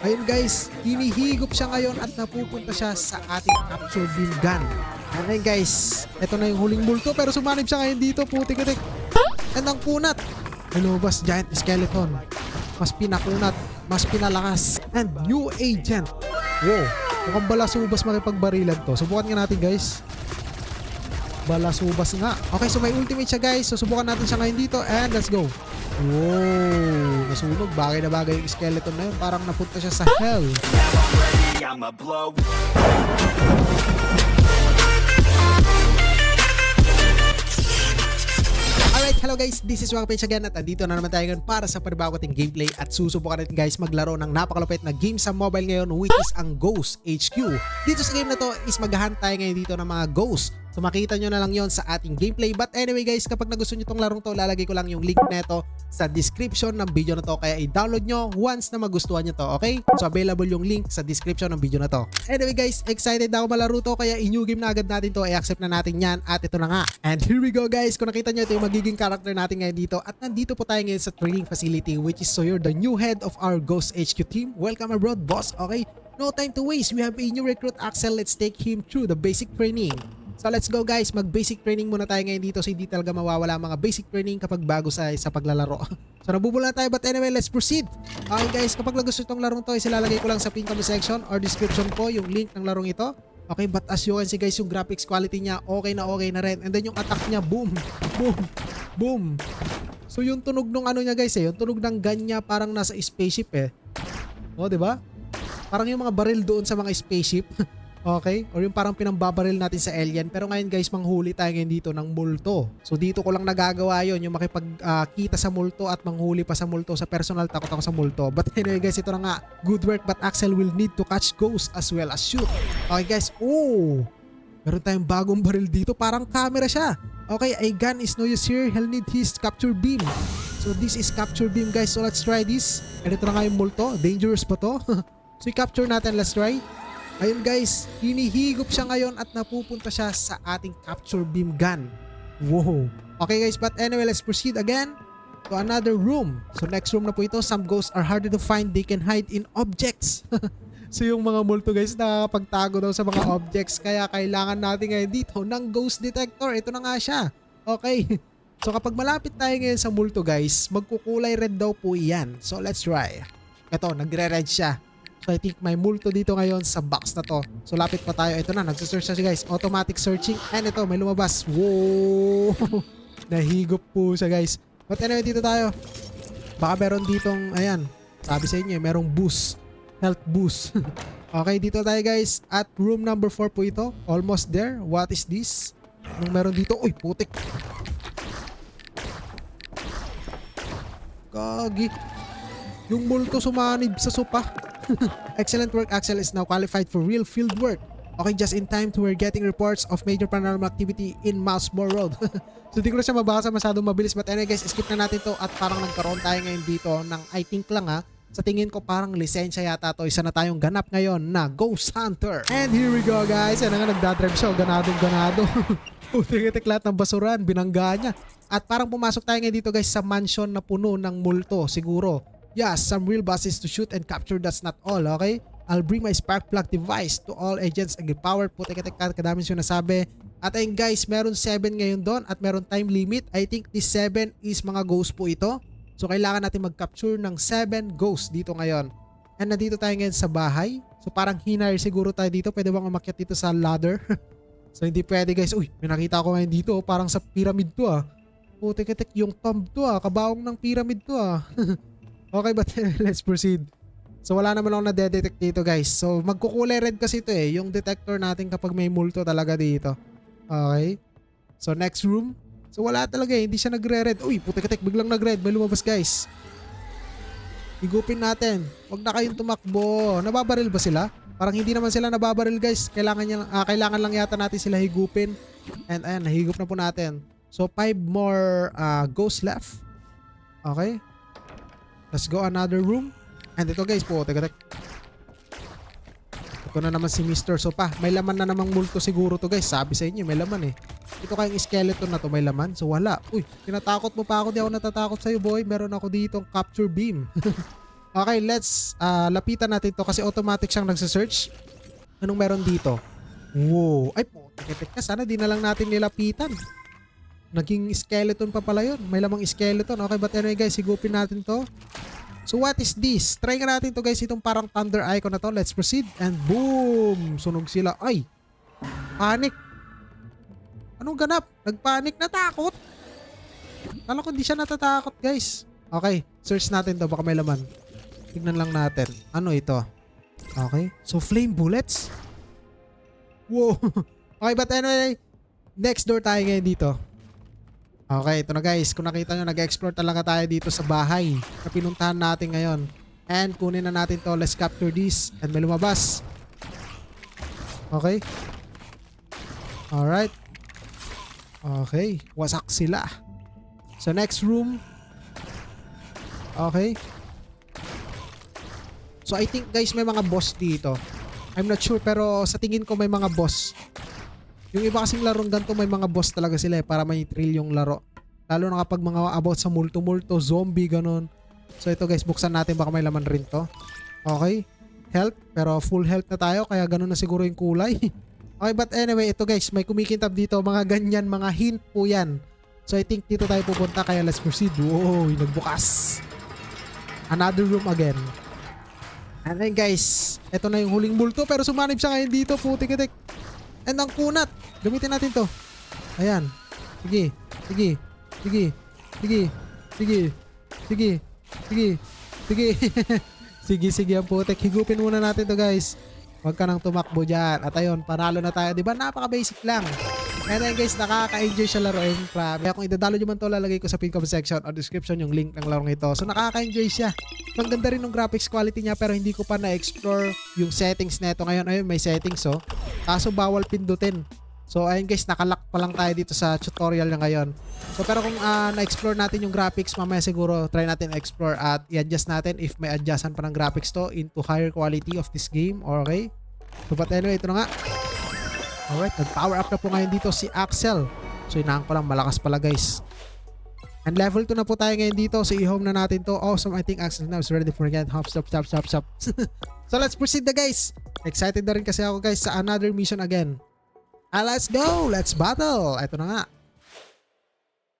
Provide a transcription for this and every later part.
Ayun guys, hinihigop siya ngayon at napupunta siya sa ating capture beam gun. Okay guys, ito na yung huling multo pero sumanib siya ngayon dito, putik-itik. And ang kunat, lumabas giant skeleton. Mas pinakunat, mas pinalakas. And new agent. Wow, mukhang balasubas makipagbarilan to. Subukan nga natin guys. Balasubas nga. Okay, so may ultimate siya guys. So subukan natin siya ngayon dito and let's go. Wow, nasunog. Bagay na bagay yung skeleton na yun. Parang napunta siya sa hell. I'ma blow. Alright, hello guys, this is Wang Page again at andito na naman tayo ngayon para sa panibago ating gameplay at susubukan natin guys maglaro ng napakalupit na game sa mobile ngayon which is ang Ghost HQ. Dito sa game na to is maghahunt tayo ngayon dito ng mga ghost. So makita nyo na lang yon sa ating gameplay. But anyway guys, kapag nagustuhan nyo tong larong to, lalagay ko lang yung link neto sa description ng video na to. Kaya i-download nyo once na magustuhan nyo to, okay? So available yung link sa description ng video na to. Anyway guys, excited na ako malaro to kaya i-new game na agad natin to. I-accept na natin yan at ito na nga. And here we go guys, kung nakita nyo ito yung magiging character natin ngayon dito. At nandito po tayo ngayon sa training facility which is so you're the new head of our Ghost HQ team. Welcome abroad boss, okay? No time to waste, we have a new recruit Axel. Let's take him through the basic training. So let's go guys, mag-basic training muna tayo ngayon dito so hindi talaga mawawala mga basic training kapag bago sa paglalaro. So nabubula tayo but anyway, let's proceed. Okay guys, kapag gusto itong larong to, isilalagay ko lang sa pin comment section or description po yung link ng larong ito. Okay, but as you can see guys, yung graphics quality niya okay na rin. And then yung attack niya, boom, boom, boom. So yung tunog ng ano niya guys yung tunog ng gun niya parang nasa spaceship O, di ba? Parang yung mga baril doon sa mga spaceship. Okay? Or yung parang pinambabaril natin sa alien. Pero ngayon guys, manghuli tayo ngayon dito ng multo. So dito ko lang nagagawa yon yung makipagkita sa multo at manghuli pa sa multo. Sa personal, takot ako sa multo. But anyway guys, ito na nga. Good work but Axel will need to catch ghosts as well as shoot. Okay guys, meron tayong bagong baril dito. Parang camera siya. Okay, a gun is no use here. He'll need his capture beam. So this is capture beam guys. So let's try this. And ito na nga yung multo. Dangerous pa to. So i-capture natin. Let's try. Ayun guys, hinihigop siya ngayon at napupunta siya sa ating capture beam gun. Wow. Okay guys, but anyway, let's proceed again to another room. So next room na po ito. Some ghosts are harder to find. They can hide in objects. So yung mga multo guys, nakakapagtago daw sa mga objects. Kaya kailangan natin ngayon dito ng ghost detector. Ito na nga siya. Okay. So kapag malapit tayo ngayon sa multo guys, magkukulay red daw po yan. So let's try. Ito, nagre-red siya. So I think may multo dito ngayon sa box na to. So lapit pa tayo. Ito na, nagsisearch na siya guys. Automatic searching. And ito, may lumabas. Wow! Nahigop po siya guys. But anyway, dito tayo. Baka meron ditong, ayan. Sabi sa inyo, merong boost. Health boost. Okay, dito tayo guys. At room number 4 po ito. Almost there. What is this? Anong meron dito? Uy, putik. Gagi. Yung multo sumanib sa sopa. Excellent work, Axel is now qualified for real field work. Okay, just in time to we're getting reports of major paranormal activity in Mouseboro Road. So di ko na siya mabasa masyadong mabilis. But anyway guys, skip na natin to. At parang nagkaroon tayo ngayon dito ng I think lang sa tingin ko parang lisensya yata to. Isa na tayong ganap ngayon na Ghost Hunter. And here we go guys. Yan nga, nagdadrive siya. Ganado. Putik-itik lahat ng basuran. Binangga niya. At parang pumasok tayo ngayon dito guys sa mansion na puno ng multo siguro. Yes, some real bosses to shoot and capture, that's not all, okay? I'll bring my spark plug device to all agents and power. Putik-itik, kadami siya nasabi. At ayun guys, meron 7 ngayon doon at meron time limit. I think this 7 is mga ghosts po ito. So kailangan natin mag-capture ng 7 ghosts dito ngayon. And nandito tayo ngayon sa bahay. So parang hinire siguro tayo dito. Pwede bang umakyat dito sa ladder? So hindi pwede guys. Uy, may nakita ko ngayon dito. Parang sa pyramid to Putik-itik, yung tomb to Kabaong ng pyramid to Okay, but let's proceed. So wala naman ako na-detect dito guys. So magkukulay red kasi ito yung detector natin kapag may multo talaga dito. Okay. So next room. So wala talaga hindi siya nagre-red. Uy, putik-itik, biglang nag-red. May lumabas guys. Higupin natin. Huwag na kayong tumakbo. Nababaril ba sila? Parang hindi naman sila nababaril guys. Kailangan lang yata natin sila higupin. And ayan, nahigup na po natin. So 5 more ghosts left. Okay. Let's go another room. And ito guys po, ito na naman si Mr. Sopa. May laman na namang multo siguro to guys. Sabi sa inyo, may laman Ito kayong skeleton na to, may laman. So wala. Uy, tinatakot mo pa ako. Di ako natatakot sa'yo boy. Meron ako ditong capture beam. Okay, let's lapitan natin to kasi automatic siyang nagsa-search. Anong meron dito? Wow. Ay po, tikitik ka. Sana di na lang natin nilapitan. Naging skeleton pa pala yun. May lamang skeleton. Okay, but anyway guys, higupin natin to. So what is this? Try nga natin to guys. Itong parang thunder icon na to. Let's proceed. And boom! Sunog sila. Ay! Panic! Anong ganap? Nagpanic, natakot? Kala ko hindi siya natatakot guys. Okay, search natin to. Baka may laman. Tignan lang natin. Ano ito? Okay. So flame bullets? Wow. Okay, but anyway, next door tayo ngayon dito. Okay, ito na guys. Kung nakita nyo, nag-explore talaga tayo dito sa bahay na pinuntahan natin ngayon. And kunin na natin to. Let's capture this. And may lumabas. Okay. Alright. Okay. Wasak sila. So next room. Okay. So I think guys may mga boss dito. I'm not sure pero sa tingin ko may mga boss. Yung iba kasing larong ganito may mga boss talaga sila para may thrill yung laro. Lalo na kapag mga about sa multo-multo, zombie, ganun. So ito guys, buksan natin baka may laman rin to. Okay. Health, pero full health na tayo kaya ganun na siguro yung kulay. Okay, but anyway, ito guys, may kumikintab dito. Mga ganyan, mga hint po yan. So I think dito tayo pupunta kaya let's proceed. Wow, nagbukas. Another room again. And then guys, ito na yung huling multo pero sumanib siya ngayon dito. Putik-itik. And ang kunat. Gamitin natin to. Ayan. Sige. Sige. Sige. Sige. Sige. Sige. Sige. Sige. Sige, sige ang putik. Higupin muna natin to guys. Huwag ka nang tumakbo dyan. At ayun, panalo na tayo. Diba? Napaka-basic lang. And then guys, nakaka-enjoy siya laruin. Kaya kung idadalo nyo man to, lalagay ko sa pin comment section o description yung link ng larong ito. So nakaka-enjoy siya. Ang ganda rin ng graphics quality niya pero hindi ko pa na-explore yung settings na ito. Ngayon, ayun, may settings oh. Kaso bawal pindutin. So ayun guys, nakalock pa lang tayo dito sa tutorial na ngayon. So pero kung na-explore natin yung graphics, mamaya siguro try natin explore at i-adjust natin if may adjustan pa ng graphics to into higher quality of this game. Okay? So but anyway, ito na nga. Alright, nag-power up na po ngayon dito si Axel. So inahan ko lang, malakas pala guys. And level 2 na po tayo ngayon dito. So i-home na natin to. Awesome, I think Axel now is ready for again. Hop, stop. So let's proceed na guys. Excited na rin kasi ako guys sa another mission again. Let's go! Let's battle! Ito na nga.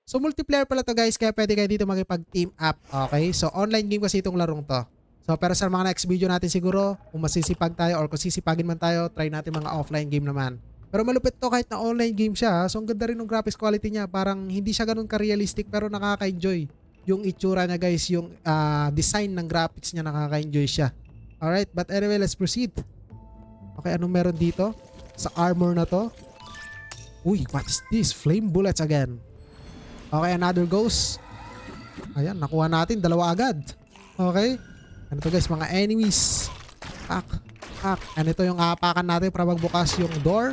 So multiplayer pala to guys. Kaya pwede kayo dito makipag-team up. Okay? So online game kasi itong larong to. So pero sa mga next video natin siguro, kung masisipag tayo or kung sisipagin man tayo, try natin mga offline game naman. Pero malupit to kahit na online game siya. So ang ganda rin ng graphics quality niya. Parang hindi siya ganun ka-realistic pero nakaka-enjoy. Yung itsura niya guys, yung design ng graphics niya, nakaka-enjoy siya. Alright, but anyway, let's proceed. Okay, anong meron dito? Sa armor na to. Uy, what is this? Flame bullets again. Okay, another ghost. Ayan, nakuha natin. Dalawa agad. Okay. Ano to guys, mga enemies. Hack. And ito yung hapakan natin para magbukas yung door.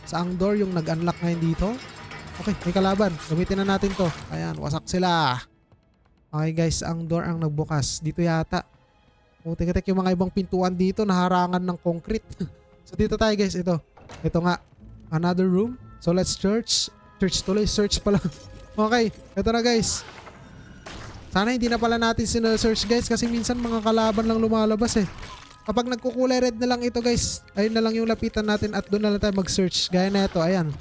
Saang door yung nag-unlock ngayon dito? Okay, may kalaban. Gamitin na natin to. Ayan, wasak sila. Okay guys, ang door ang nagbukas. Dito yata. Tek yung mga ibang pintuan dito naharangan ng concrete. So dito tayo guys, ito. Ito nga, another room. So let's search. Search pala. Okay, ito na guys. Sana hindi na pala natin sinesearch guys kasi minsan mga kalaban lang lumalabas eh. Kapag nagkukulay red na lang ito guys, ayun na lang yung lapitan natin at doon na lang tayo mag-search. Gaya na ito, ayan.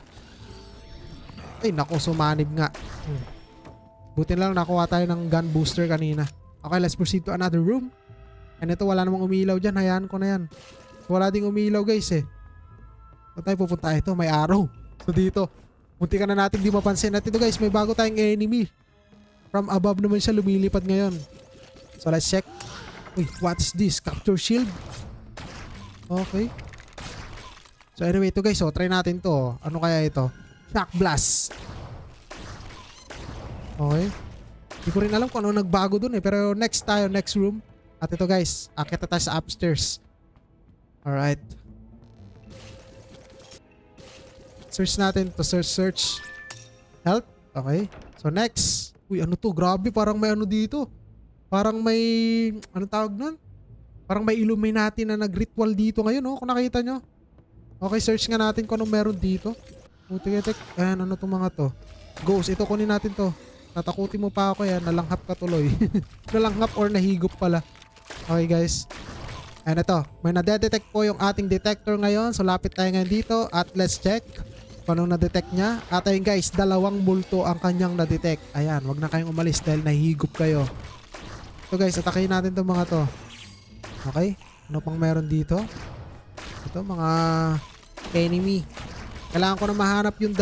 Ay naku, sumanib nga. Buti na lang nakuha tayo ng gun booster kanina. Okay, let's proceed to another room. And ito wala namang umilaw dyan, hayaan ko na yan. Wala ding umilaw guys eh. Saan tayo pupunta? Ito, may arrow. So dito, munti ka na natin di mapansin. At ito guys, may bago tayong enemy. From above naman siya lumilipad ngayon. So let's check. Uy, what's this? Capture shield? Okay. So anyway, ito guys, try natin to. Ano kaya ito? Shock blast. Okay. Hindi ko rin alam kung ano nagbago dun eh. Pero next tayo, next room. At ito guys, akit na tayo sa upstairs. Alright. Search natin to search. Health. Okay. So next. Uy, ano to? Grabe, parang may ano dito. Parang may, anong tawag nun? Parang may Illuminati na nag-ritual dito ngayon, oh, kung nakita nyo. Okay, search nga natin kung anong meron dito. Putik-itik. Ayan, ano itong mga to? Ghost, ito kunin natin to. Tatakutin mo pa ako yan, nalanghap ka tuloy. Nalanghap or nahigop pala. Okay guys. And ito, may nadedetect po yung ating detector ngayon. So lapit tayo ngayon dito at let's check kung anong na-detect niya. At ayun guys, 2 multo ang kanyang na-detect. Ayan, wag na kayong umalis dahil nahihigop kayo. So guys, atakin natin itong mga to. Okay, ano pang meron dito? Ito, mga enemy. Kailangan ko na mahanap yung 2.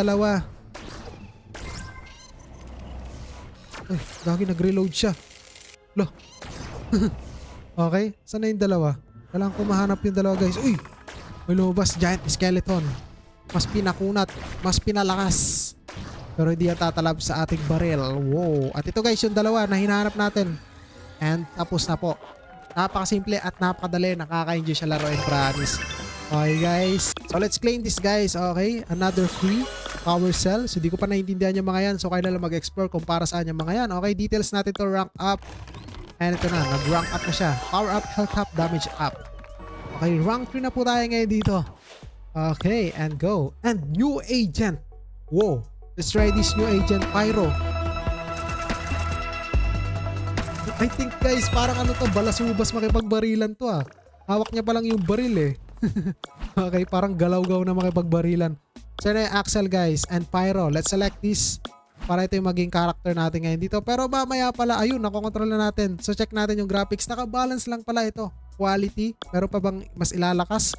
Ay, gagi, nag-reload siya. Loh. Okay, saan na yung 2? Kailangan ko mahanap yung 2 guys. Uy, may lumabas giant skeleton. Mas pinakunat, mas pinalakas. Pero hindi yan tatalab sa ating baril. Wow. At ito guys, yung 2 na hinahanap natin. And tapos na po. Napakasimple at napakadali. Nakaka-enjoy siya laruin, promise. Okay guys. So let's claim this guys. Okay. Another free power cell. So di ko pa naiintindihan yung mga yan. So kaya na lang mag-explore kung para saan yung mga yan. Okay. Details natin to rank up. And ito na. Nag-rank up na siya. Power up, health up, damage up. Okay. Rank 3 na po tayo ngayon dito. Okay. And go. And new agent. Wow. Let's try this new agent, Pyro. I think guys, parang ano to, balasubas makipagbarilan to ah. Hawak niya pa lang yung baril eh. Okay, parang galaw-gaw na makipagbarilan. So na yung Axel guys and Pyro. Let's select this para ito yung maging character natin ngayon dito. Pero mamaya pala, ayun, nakokontrol na natin. So check natin yung graphics. Naka-balance lang pala ito. Quality. Pero pa bang mas ilalakas?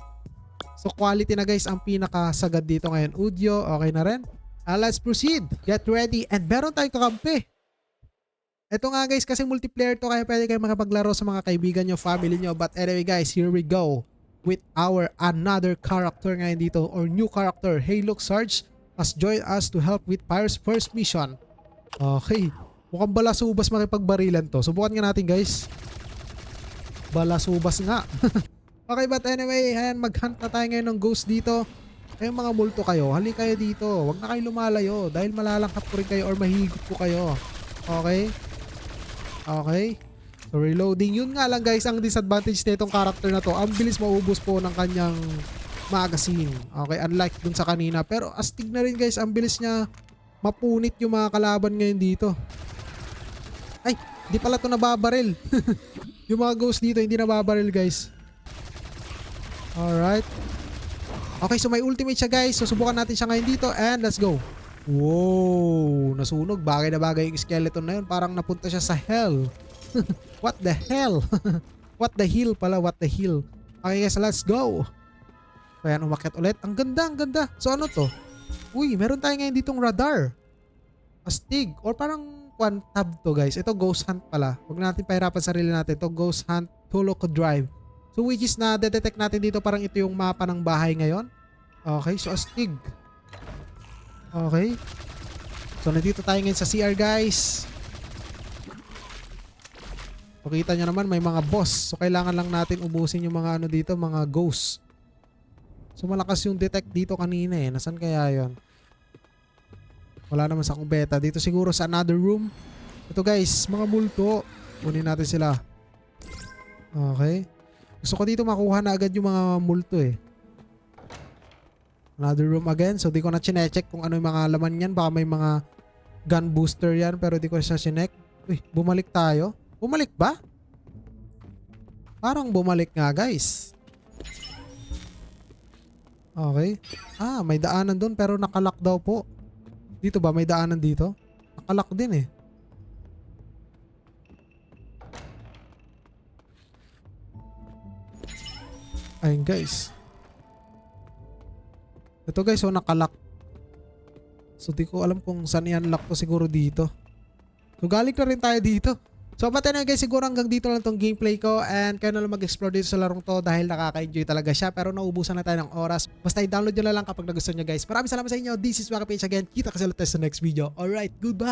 So quality na guys ang pinakasagad dito ngayon. Audio, okay na rin. Let's proceed. Get ready. And meron tayong kakampi. Ito nga guys, kasi multiplayer to kaya pwede kayo makapaglaro sa mga kaibigan nyo, family nyo. But anyway guys, here we go with our another character ngayon dito or new character. Hey look, Sarge has joined us to help with Pyro's first mission. Okay, mukhang balasubas makipagbarilan to. Subukan nga natin guys. Balasubas nga. Okay, but anyway, ayan, mag-hunt na tayo ngayon ng ghost dito. Ayun mga multo kayo, hali kayo dito. Huwag na kayo lumalayo dahil malalangkap po rin kayo or mahigop po kayo. Okay? Okay. So reloading. Yun nga lang guys, ang disadvantage nitong character na to, ang bilis maubos po ng kanyang magazine. Okay, unlike dun sa kanina. Pero astig na rin guys, ang bilis niya mapunit yung mga kalaban ngayon dito. Ay, di pala to nababaril. Yung mga ghost dito hindi nababaril guys. Alright. Okay, so may ultimate siya guys. So subukan natin siya ngayon dito and let's go. Wow, nasunog. Bagay na bagay yung skeleton na yun. Parang napunta siya sa hell. What the hell? What the hill pala, what the hill. Okay guys, let's go. Ayan, umakyat ulit. Ang ganda, ang ganda. So ano to? Uy, meron tayo ngayon ditong radar. Astig. Or parang one tab to guys. Ito ghost hunt pala. Huwag natin pahirapan sarili natin. Ito ghost hunt Toloco Drive. So which is na detect natin dito parang ito yung mapa ng bahay ngayon. Okay, so astig. Okay. So nandito tayo ngayon sa CR guys. Pakita nyo naman may mga boss. So kailangan lang natin ubusin yung mga ano dito, mga ghosts. So malakas yung detect dito kanina eh. Nasaan kaya yon? Wala naman sa akong beta. Dito siguro sa another room. Ito guys, mga multo. Kunin natin sila. Okay. Gusto ko dito makuha na agad yung mga multo eh. Another room again. So di ko na chinecheck kung ano yung mga laman yan. Baka may mga gun booster yan pero di ko siya chinek. Uy, bumalik tayo. Bumalik ba? Parang bumalik nga guys. Okay. Ah, may daanan doon pero nakalock daw po. Dito ba? May daanan dito? Nakalock din eh. Ayun guys. Ito guys, so nakalock. So di ko alam kung saan i-unlock to, siguro dito. So galing na rin tayo dito. So but anyway guys, siguro hanggang dito lang tong gameplay ko and kayo na lang mag-explore dito sa larong to dahil nakaka-enjoy talaga siya pero naubusan na tayo ng oras. Basta i-download nyo na lang kapag nagustuhan nyo guys. Maraming salamat sa inyo. This is Wakapage again. Kita kasi ulit tayo sa next video. Alright, goodbye!